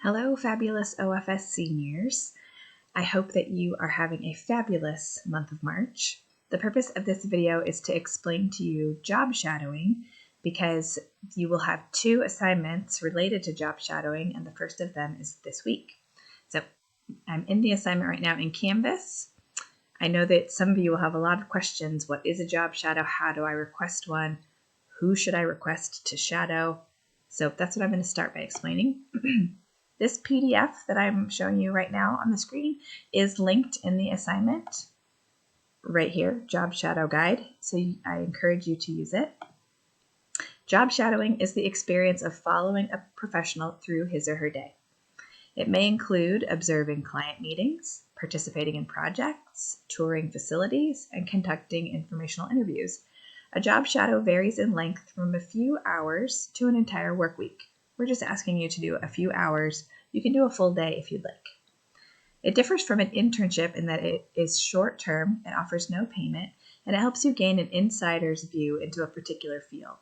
Hello, fabulous OFS seniors. I hope that you are having a fabulous month of March. The purpose of this video is to explain to you job shadowing because you will have two assignments related to job shadowing, and the first of them is this week. So I'm in the assignment right now in Canvas. I know that some of you will have a lot of questions. What is a job shadow? How do I request one? Who should I request to shadow? So that's what I'm going to start by explaining. This PDF that I'm showing you right now on the screen is linked in the assignment right here, Job Shadow Guide. So I encourage you to use it. Job shadowing is the experience of following a professional through his or her day. It may include observing client meetings, participating in projects, touring facilities, and conducting informational interviews. A job shadow varies in length from a few hours to an entire work week. We're just asking you to do a few hours. You can do a full day if you'd like. It differs from an internship in that it is short-term, it offers no payment, and it helps you gain an insider's view into a particular field.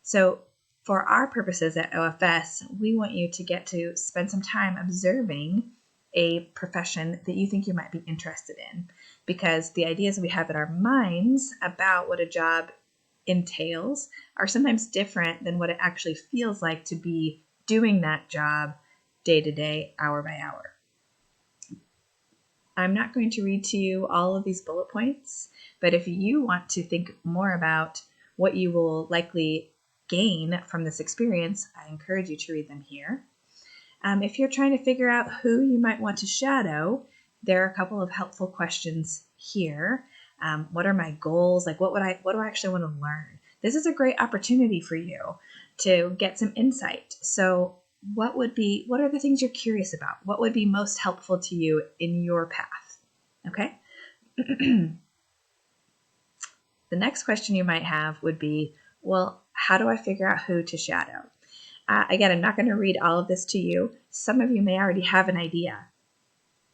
So for our purposes at OFS, we want you to get to spend some time observing a profession that you think you might be interested in, because the ideas we have in our minds about what a job entails are sometimes different than what it actually feels like to be doing that job day to day, hour by hour. I'm not going to read to you all of these bullet points, but if you want to think more about what you will likely gain from this experience, I encourage you to read them here. If you're trying to figure out who you might want to shadow, there are a couple of helpful questions here. What are my goals? Like, what do I actually want to learn? This is a great opportunity for you to get some insight. So what are the things you're curious about? What would be most helpful to you in your path? Okay. The next question you might have would be, well, how do I figure out who to shadow? Again, I'm not going to read all of this to you. Some of you may already have an idea.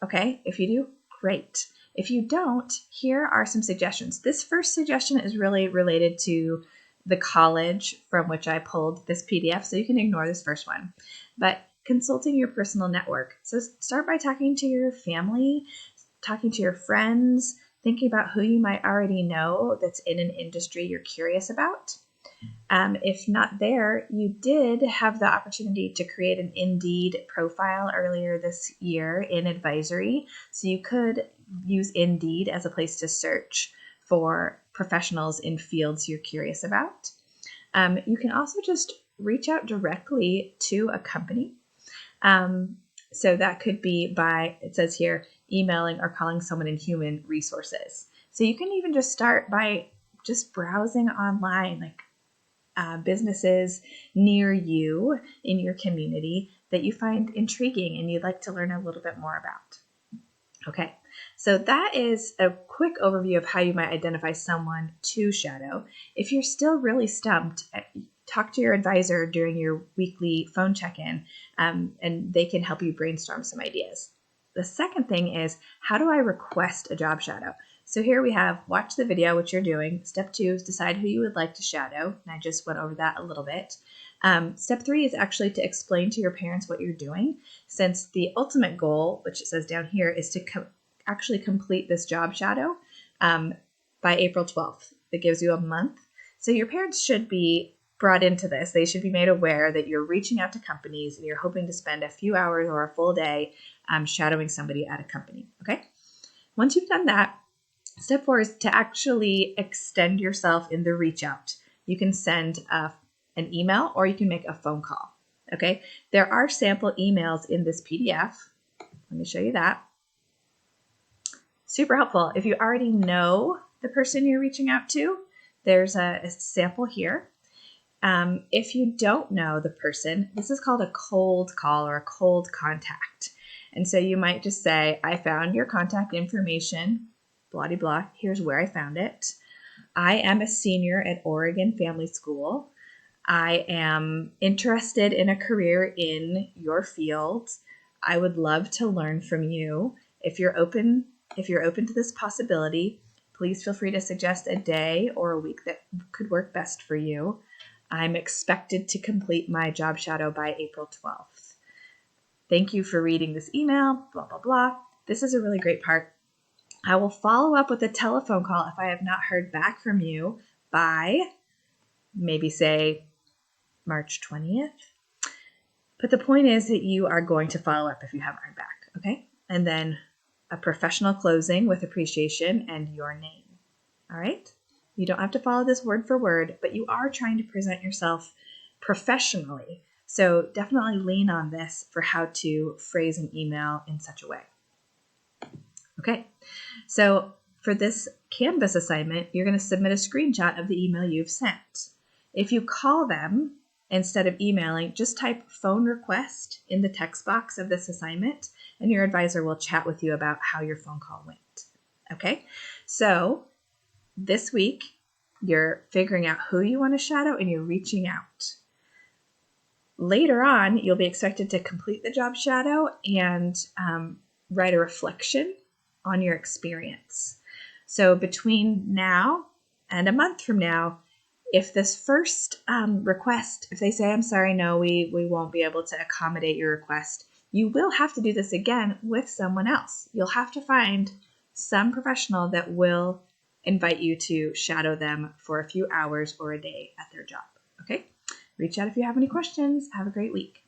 Okay, if you do, great. If you don't, here are some suggestions. This first suggestion is really related to the college from which I pulled this PDF, so you can ignore this first one. But consulting your personal network. So start by talking to your family, talking to your friends, thinking about who you might already know that's in an industry you're curious about. If not there, you did have the opportunity to create an Indeed profile earlier this year in advisory. So you could use Indeed as a place to search for professionals in fields you're curious about. You can also just reach out directly to a company. So that could be by, it says here, emailing or calling someone in human resources. So you can even just start by just browsing online, like businesses near you in your community that you find intriguing and you'd like to learn a little bit more about. Okay, so that is a quick overview of how you might identify someone to shadow. If you're still really stumped, talk to your advisor during your weekly phone check-in, and they can help you brainstorm some ideas. The second thing is, how do I request a job shadow? So here we have watch the video, which you're doing. Step 2 is decide who you would like to shadow. And I just went over that a little bit. Step 3 is actually to explain to your parents what you're doing, since the ultimate goal, which it says down here, is to actually complete this job shadow by April 12th. That gives you a month. So your parents should be brought into this. They should be made aware that you're reaching out to companies and you're hoping to spend a few hours or a full day shadowing somebody at a company. Okay. Once you've done that, step 4 is to actually extend yourself in the reach out. You can send an email or you can make a phone call. Okay. There are sample emails in this PDF. Let me show you that. Super helpful. If you already know the person you're reaching out to, there's a sample here. If you don't know the person, this is called a cold call or a cold contact. And so you might just say, I found your contact information, blah, blah, blah. Here's where I found it. I am a senior at Oregon Family School. I am interested in a career in your field. I would love to learn from you. If you're open to this possibility, please feel free to suggest a day or a week that could work best for you. I'm expected to complete my job shadow by April 12th. Thank you for reading this email, blah, blah, blah. This is a really great part. I will follow up with a telephone call if I have not heard back from you by maybe say March 20th. But the point is that you are going to follow up if you haven't heard back, okay? And then a professional closing with appreciation and your name, all right? You don't have to follow this word for word, but you are trying to present yourself professionally. So definitely lean on this for how to phrase an email in such a way. Okay, so for this Canvas assignment, you're going to submit a screenshot of the email you've sent. If you call them instead of emailing, just type phone request in the text box of this assignment, and your advisor will chat with you about how your phone call went. Okay, so this week, you're figuring out who you want to shadow and you're reaching out. Later on, you'll be expected to complete the job shadow and write a reflection on your experience. So between now and a month from now, if this first request, if they say, I'm sorry, no, we won't be able to accommodate your request, you will have to do this again with someone else. You'll have to find some professional that will invite you to shadow them for a few hours or a day at their job. Okay? Reach out if you have any questions. Have a great week.